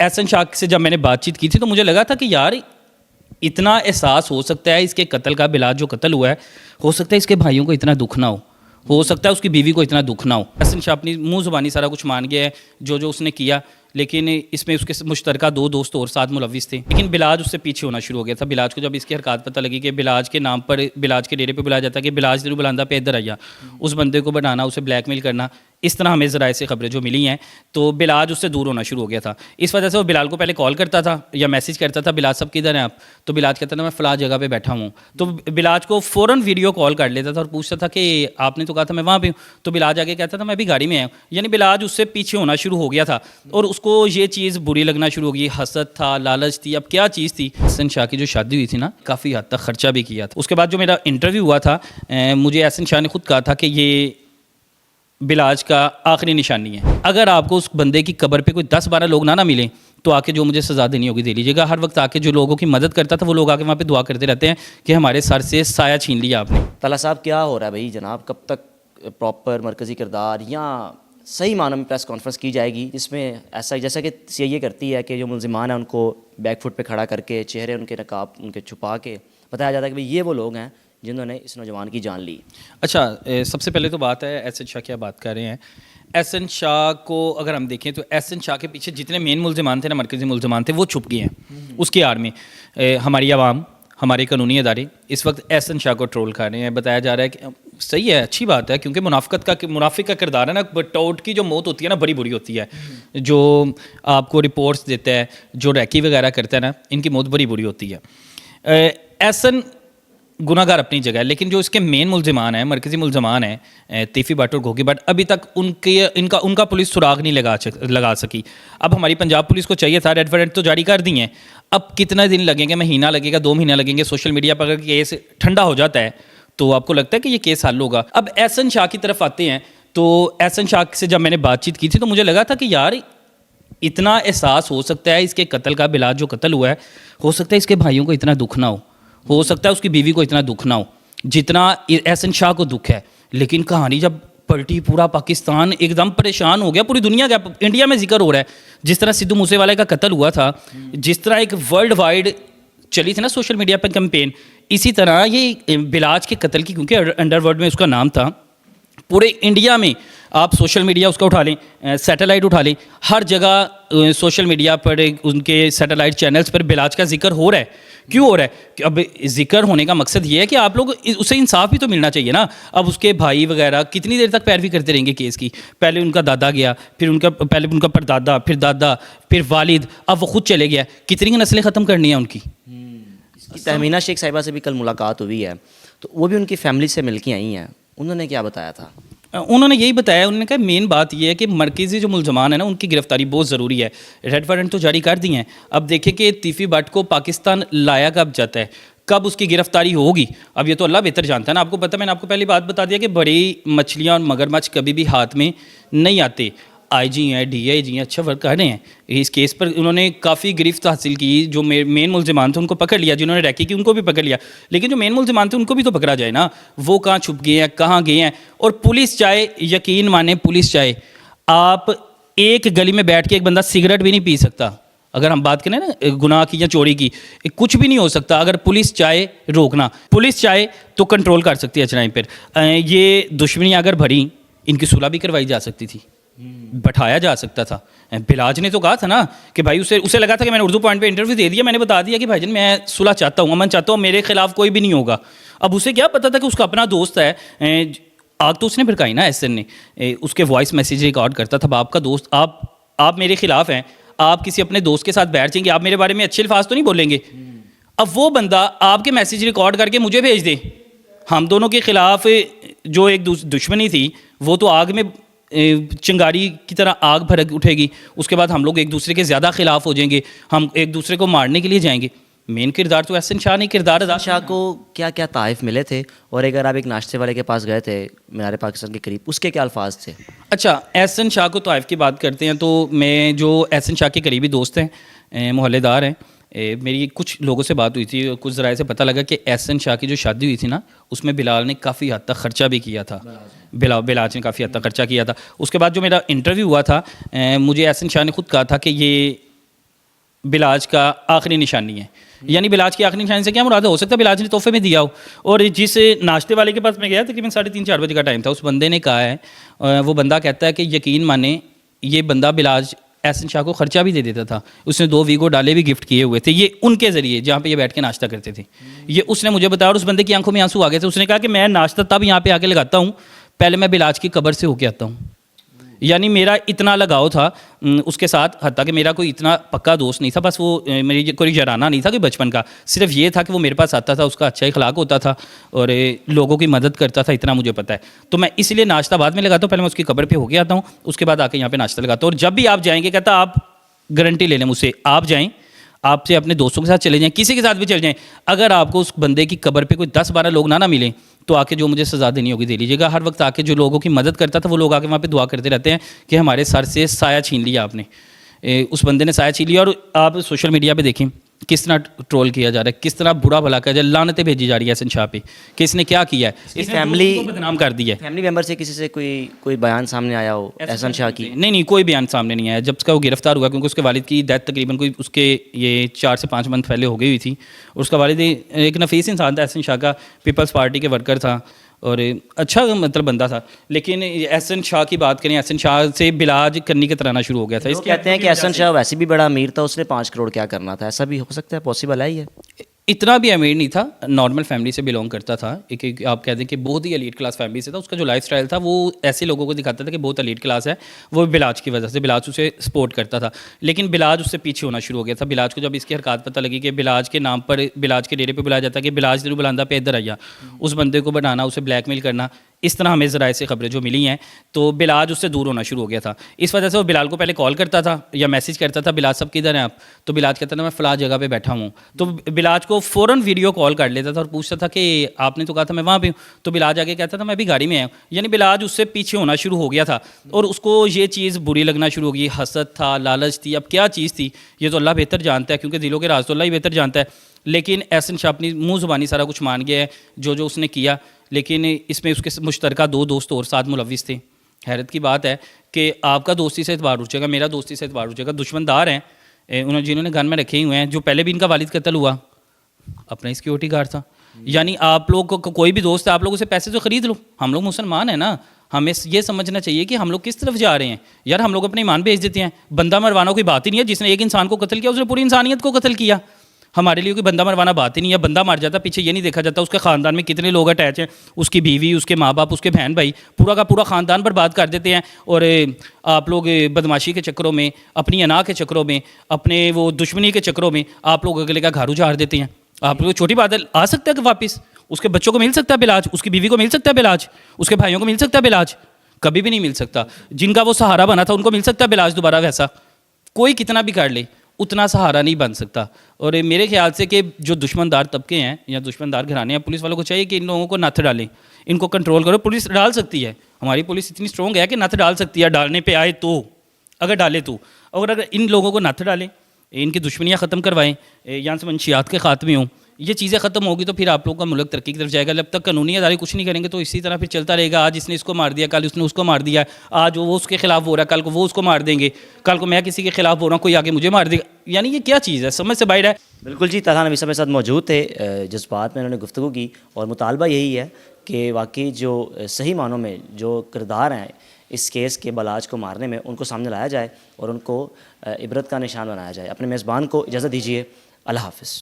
एहसन शाह से जब मैंने बातचीत की थी तो मुझे लगा था कि यार इतना एहसास हो सकता है इसके कत्ल का, बिलाल जो कत्ल हुआ है, हो सकता है इसके भाइयों को इतना दुख ना हो सकता है उसकी बीवी को इतना दुख ना हो। एहसन शाह अपनी मुंह ज़बानी सारा कुछ मान गया है जो उसने किया, लेकिन इसमें उसके मुश्तरका 2 दोस्त और साथ मुलविस थे। लेकिन बिलाज उससे पीछे होना शुरू हो गया था। बिलाज को जब इसकी हरकत पता लगी कि बिलाज के नाम पर, बिलाज के डेरे पे बुलाया जाता है कि बिलाज तेरू बुलांदा पे इधर आया, उस बंदे को बनाना, उसे ब्लैकमेल करना, इस तरह हमें ज़राए से खबरें जो मिली हैं, तो बिलाज उससे दूर होना शुरू हो गया था। इस वजह से वो बिलाल को पहले कॉल करता था या मैसेज करता था, बिलाज साहब किधर हैं आप? तो बिलाज कहता था मैं फ़लाँ जगह पे बैठा हूँ। तो बिलाज को फ़ौरन वीडियो कॉल कर लेता था और पूछता था कि आपने तो कहा था मैं वहाँ पे हूँ। तो बिलाज आगे कहता था मैं भी गाड़ी में आया हूँ। यानी बिलाज उससे पीछे होना शुरू हो गया था और उसको ये चीज़ बुरी लगना शुरू हो गई। हसद था, लालच थी, अब क्या चीज़ थी। एहसन शाह की जो शादी हुई थी ना, काफ़ी हद तक खर्चा भी किया था। उसके बाद जो मेरा इंटरव्यू हुआ था, मुझे एहसन शाह ने खुद कहा था कि ये बिलाज का आखिरी निशानी है। अगर आपको उस बंदे की कब्र पे कोई 10-12 लोग ना मिले तो आके जो मुझे सज़ा देनी होगी दे लीजिएगा। हर वक्त आके जो लोगों की मदद करता था वो लोग आके वहाँ पे दुआ करते रहते हैं कि हमारे सर से साया छीन लिया आपने। तला साहब क्या हो रहा है भाई जनाब, कब तक प्रॉपर मरकज़ी किरदार या सही मानों में प्रेस कॉन्फ्रेंस की जाएगी जिसमें ऐसा जैसा कि सीआईए करती है कि जो मुलजिमान हैं उनको बैक फुट पे खड़ा करके चेहरे उनके नकाब उनके छुपा के बताया जाता है कि भाई ये वो लोग हैं जिन्होंने इस नौजवान की जान ली। अच्छा, सबसे पहले तो बात है एहसन शाह क्या बात कर रहे हैं। एहसन शाह को अगर हम देखें तो एहसन शाह के पीछे जितने मेन मुलजिमान थे ना, मरकज़ी मुलजिमान थे, वो छुप गए हैं उसकी आड़ में। हमारी आवाम, हमारे कानूनी अदारे इस वक्त एहसन शाह को ट्रोल कर रहे हैं। बताया जा रहा है कि सही है, अच्छी बात है, क्योंकि मुनाफिक का किरदार है ना, टोट की जो मौत होती है ना बड़ी बुरी होती है। जो आपको रिपोर्ट्स देता है, जो रैकी वगैरह करता है ना, इनकी मौत बड़ी बुरी होती है। एहसन गुनाहगार अपनी जगह है, लेकिन जो इसके मेन मुलजिमान हैं, मरकज़ी मुलजिमान हैं, तीफ़ी भट्ट और घोगी भट्ट, अभी तक उनका पुलिस सुराग नहीं लगा सकी। अब हमारी पंजाब पुलिस को चाहिए था, रेड वारंट तो जारी कर दिए हैं, अब कितना दिन लगेंगे, महीना लगेगा, 2 महीना लगेंगे। सोशल मीडिया पर अगर केस ठंडा हो जाता है तो आपको लगता है कि ये केस हल होगा। अब एहसन शाह की तरफ आते हैं, तो एहसन शाह से जब मैंने बातचीत की थी तो मुझे लगा था कि यार इतना एहसास हो सकता है इसके कत्ल का, बिलाल जो कत्ल हुआ है, हो सकता है इसके भाइयों को इतना दुख ना हो सकता है उसकी बीवी को इतना दुख ना हो जितना एहसन शाह को दुख है। लेकिन कहानी जब पलटी, पूरा पाकिस्तान एकदम परेशान हो गया, पूरी दुनिया का, इंडिया में जिक्र हो रहा है। जिस तरह सिद्धू मूसेवाले का कत्ल हुआ था, जिस तरह एक वर्ल्ड वाइड चली थी ना सोशल मीडिया पर कैंपेन, इसी तरह ये बिलाज के कत्ल की, क्योंकि अंडरवर्ल्ड में उसका नाम था, पूरे इंडिया में आप सोशल मीडिया उसका उठा लें, सैटेलाइट उठा लें, हर जगह सोशल मीडिया पर उनके सैटेलाइट चैनल्स पर बिलाज का जिक्र हो रहा है। क्यों हो रहा है? कि अब जिक्र होने का मकसद ये है कि आप लोग, उसे इंसाफ भी तो मिलना चाहिए ना। अब उसके भाई वगैरह कितनी देर तक पैरवी करते रहेंगे केस की? पहले उनका दादा गया, फिर उनका परदादा, फिर दादा, फिर वालिद, अब वो खुद चले गया। कितनी नस्लें ख़त्म करनी है उनकी? तहमीना शेख साहिबा से भी कल मुलाकात हुई है, तो वो भी उनकी फैमिली से मिल के आई हैं। उन्होंने क्या बताया था? उन्होंने यही बताया, उन्होंने कहा मेन बात यह है कि मरकज़ी जो मुलजमान है ना, उनकी गिरफ्तारी बहुत ज़रूरी है। रेड वारंट तो जारी कर दिए हैं, अब देखें कि तीफ़ी भट्ट को पाकिस्तान लाया कब जाता है, कब उसकी गिरफ्तारी होगी, अब ये तो अल्लाह बेहतर जानता है ना। आपको पता है, मैंने आपको पहली बात बता दिया कि बड़ी मछलियाँ और मगरमच्छ कभी भी हाथ में नहीं आते। आईजी हैं, डीआईजी हैं, अच्छा वर्क कर रहे हैं इस केस पर। उन्होंने काफ़ी गिरफ्त हासिल की, जो मेन मुलजिमान थे उनको पकड़ लिया, जिन्होंने रैकी की उनको भी पकड़ लिया, लेकिन जो मेन मुलजिमान थे उनको भी तो पकड़ा जाए ना। वो कहाँ छुप गए हैं, कहाँ गए हैं? और पुलिस चाहे, यकीन माने पुलिस चाहे, आप एक गली में बैठ के एक बंदा सिगरेट भी नहीं पी सकता। अगर हम बात करें ना गुनाह की या चोरी की, कुछ भी नहीं हो सकता अगर पुलिस चाहे रोकना। पुलिस चाहे तो कंट्रोल कर सकती है अचनाई पर। ये दुश्मनियाँ अगर भरी, इनकी सुलह भी करवाई जा सकती थी, बैठाया जा सकता था। बिलाज ने तो कहा था ना कि भाई उसे लगा था कि मैंने उर्दू पॉइंट पे इंटरव्यू दे दिया, मैंने बता दिया कि भाईजान मैं सुलह चाहता हूँ, अमन चाहता हूँ, मेरे खिलाफ कोई भी नहीं होगा। अब उसे क्या पता था कि उसका अपना दोस्त है, आग तो उसने भड़काई ना एहसन ने। उसके वॉइस मैसेज रिकॉर्ड करता था, आपका दोस्त, आप मेरे खिलाफ हैं, आप किसी अपने दोस्त के साथ बैठ जाएंगे, आप मेरे बारे में अच्छे अल्फाज तो नहीं बोलेंगे। अब वो बंदा आपके मैसेज रिकॉर्ड करके मुझे भेज दे, हम दोनों के खिलाफ जो एक दुश्मनी थी वो तो आग में चिंगारी की तरह आग भड़क उठेगी। उसके बाद हम लोग एक दूसरे के ज़्यादा खिलाफ हो जाएंगे, हम एक दूसरे को मारने के लिए जाएंगे। मेन किरदार तो एहसन शाह ने किरदार अदा। शाह को क्या क्या ताइफ मिले थे, और अगर आप एक नाश्ते वाले के पास गए थे मीनार पाकिस्तान के करीब, उसके क्या अल्फाज थे? अच्छा, एहसन शाह को ताइफ की बात करते हैं तो मैं, जो एहसन शाह के करीबी दोस्त हैं, मोहल्लेदार हैं, मेरी कुछ लोगों से बात हुई थी, कुछ ज़राए से पता लगा कि एहसन शाह की जो शादी हुई थी ना, उसमें बिलाल ने काफ़ी हद तक ख़र्चा भी किया था। बिलाज ने काफ़ी हद तक खर्चा किया था। उसके बाद जो मेरा इंटरव्यू हुआ था, मुझे एहसन शाह ने खुद कहा था कि ये बिलाज का आखिरी निशानी है। यानी बिलाज की आखिरी निशानी से क्या मुराद है? हो सकता है बिलाज ने तोहफे में दिया हो। और जिस नाश्ते वाले के पास मैं गया तकरीबन 3:30-4 बजे का टाइम था, उस बंदे ने कहा है, वो बंदा कहता है कि यकीन माने ये बंदा बिलाज एहसन शाह को खर्चा भी दे देता था। उसने 2 वीगो डाले भी गिफ्ट किए हुए थे, ये उनके ज़रिए जहाँ पे ये बैठ के नाश्ता करते थे। ये उसने मुझे बताया और उस बंदे की आंखों में आंसू आ गए थे। उसने कहा कि मैं नाश्ता तब यहाँ पे आके लगाता हूँ, पहले मैं बिलाज की कब्र से होके आता हूँ। यानी मेरा इतना लगाव था उसके साथ, हत्ता कि मेरा कोई इतना पक्का दोस्त नहीं था, बस वो मेरी कोई जराना नहीं था कि बचपन का, सिर्फ ये था कि वो मेरे पास आता था, उसका अच्छा इखलाक होता था और लोगों की मदद करता था, इतना मुझे पता है। तो मैं इसलिए नाश्ता बाद में लगाता हूँ, पहले मैं उसकी कब्र पे होके आता हूँ, उसके बाद आके यहाँ पे नाश्ता लगाता हूँ। और जब भी आप जाएंगे, कहता आप गारंटी ले लें मुझसे, आप जाएँ, आपसे अपने दोस्तों के साथ चले जाएं, किसी के साथ भी चले जाएं, अगर आपको उस बंदे की कब्र पे कोई 10-12 लोग ना मिलें तो आके जो मुझे सज़ा देनी होगी दे लीजिएगा। हर वक्त आके जो लोगों की मदद करता था वो लोग आके वहाँ पे दुआ करते रहते हैं कि हमारे सर से साया छीन लिया आपने। उस बंदे ने साया छीन लिया। और आप सोशल मीडिया पे देखें किस तरह ट्रोल किया जा रहा है, किस तरह बुरा भला किया जा रहा है, लानतें भेजी जा रही है एहसन शाह पे कि इसने क्या किया है, इसने फैमिली दोस्तों को बदनाम कर दिया है। फैमिली मेम्बर से किसी से कोई बयान सामने आया हो एहसन शाह की? नहीं, कोई बयान सामने नहीं आया जब उसका वो गिरफ्तार हुआ, क्योंकि उसके वालिद की डेथ तकरीबन कोई उसके ये 4 से 5 मंथ पहले हो गई हुई थी। और उसका वालिद एक नफीस इंसान था, एहसन शाह का, पीपल्स पार्टी के वर्कर था और अच्छा मतलब बंदा था। लेकिन एहसन शाह की बात करें, एहसन शाह से बिलाज करनी का तराना शुरू हो गया था। लोग कहते हैं कि एहसन शाह वैसे भी बड़ा अमीर था, उसने 5 करोड़ क्या करना था, ऐसा भी हो सकता है, पॉसिबल है ये? इतना भी अमीर नहीं था, नॉर्मल फैमिली से बिलोंग करता था। एक आप कहते हैं कि बहुत ही एलीट क्लास फैमिली से था। उसका जो लाइफस्टाइल था वो ऐसे लोगों को दिखाता था कि बहुत एलीट क्लास है। वो बिलाज की वजह से, बिलाज उसे सपोर्ट करता था, लेकिन बिलाज उससे पीछे होना शुरू हो गया था। बिलाज को जब इसकी हरकत पता लगी कि बिलाज के नाम पर, बिलाज के डेरे पर बुलाया जाता है कि बिलाज तेरू बुलांदा पे इधर आया, उस बंदे को बनाना, उसे ब्लैकमेल करना, इस तरह हमें ज़राए से खबरें जो मिली हैं, तो बिलाज उससे दूर होना शुरू हो गया था। इस वजह से वो बिलाल को पहले कॉल करता था या मैसेज करता था, बिलाज सब किधर हैं आप? तो बिलाज कहता था मैं फ़लाँ जगह पे बैठा हूँ। तो बिलाज को फ़ौरन वीडियो कॉल कर लेता था और पूछता था कि आपने तो कहा था मैं वहाँ पे हूँ। तो बिलाज आगे कहता था मैं भी गाड़ी में आया हूँ। यानी बिलाज उससे पीछे होना शुरू हो गया था और उसको ये चीज़ बुरी लगना शुरू हो गई। हसद था, लालच थी, अब क्या चीज़ थी ये तो अल्लाह बेहतर जानता है, क्योंकि दिलों के राज तो अल्लाह ही बेहतर जानता है। लेकिन एहसन शाह अपनी मुँह ज़ुबानी सारा कुछ मान गया है जो जो उसने किया, लेकिन इसमें उसके मुश्तरका 2 दोस्त और साथ मुलविस थे। हैरत की बात है कि आपका दोस्ती से एतबार उठेगा, मेरा दोस्ती से एतबार उठेगा। दुश्मनदार हैं उन्होंने, जिन्होंने गन में रखे हुए हैं। जो पहले भी इनका वालिद कत्ल हुआ अपना ही सिक्योरिटी गार्ड था। यानी आप लोग को कोई भी दोस्त है, आप लोग उसे पैसे से ख़रीद लो। हम लोग मुसलमान हैं ना, हमें ये समझना चाहिए कि हम लोग किस तरफ जा रहे हैं। यार हम लोग अपने ईमान बेच देते हैं। बंदा मरवाना कोई बात ही नहीं है। जिसने एक इंसान को कत्ल किया उसने पूरी इंसानियत को कत्ल किया। हमारे लिए कोई बंदा मरवाना बात ही नहीं है। बंदा मर जाता, पीछे ये नहीं देखा जाता उसके ख़ानदान में कितने लोग अटैच हैं, उसकी बीवी, उसके माँ बाप, उसके बहन भाई, पूरा का पूरा ख़ानदान बर्बाद कर देते हैं। और आप लोग बदमाशी के चक्करों में, अपनी अना के चक्करों में, अपने वो दुश्मनी के चक्करों में आप लोग अगले का घर उजाड़ देते हैं। आप लोग छोटी बात है, आ सकता है कि वापस उसके बच्चों को मिल सकता है बिलाज, उसकी बीवी को मिल सकता है बिलाज, उसके भाइयों को मिल सकता है बिलाज, कभी भी नहीं मिल सकता। जिनका वो सहारा बना था उनको मिल सकता है बिलाज दोबारा वैसा। कोई कितना भी कर ले उतना सहारा नहीं बन सकता। और मेरे ख्याल से कि जो दुश्मनदार तबके हैं या दुश्मनदार घराने हैं, पुलिस वालों को चाहिए कि इन लोगों को नथ डालें, इनको कंट्रोल करो। पुलिस डाल सकती है, हमारी पुलिस इतनी स्ट्रॉन्ग है कि नथ डाल सकती है, डालने पे आए तो, अगर डाले तो। और अगर इन लोगों को नथ डालें, इनकी दुश्मनियाँ ख़त्म करवाएं, यहाँ से मंशियात के ख़ात्मे हों, ये चीज़ें ख़त्म होगी तो फिर आप लोग का मुल्क तरक्की की तरफ जाएगा। जब तक कानूनी अदारे कुछ नहीं करेंगे तो इसी तरह फिर चलता रहेगा। आज इसने इसको मार दिया, कल उसने उसको मार दिया, आज वो उसके खिलाफ हो रहा है, कल को वो उसको मार देंगे, कल को मैं किसी के खिलाफ हो रहा हूँ, कोई आगे मुझे मार देगा। यानी ये क्या चीज़ है, समझ से बाहर है। बिल्कुल जी, तलहा नबी साहब मेरे साथ मौजूद थे, जिस बात में उन्होंने गुफ्तगू की, और मुतालबा यही है कि वाकई जो सही मानों में जो किरदार हैं इस केस के बलाज को मारने में, उनको सामने लाया जाए और उनको इबरत का निशान बनाया जाए। अपने मेज़बान को इजाज़त दीजिए। अल्लाह हाफ़िज़।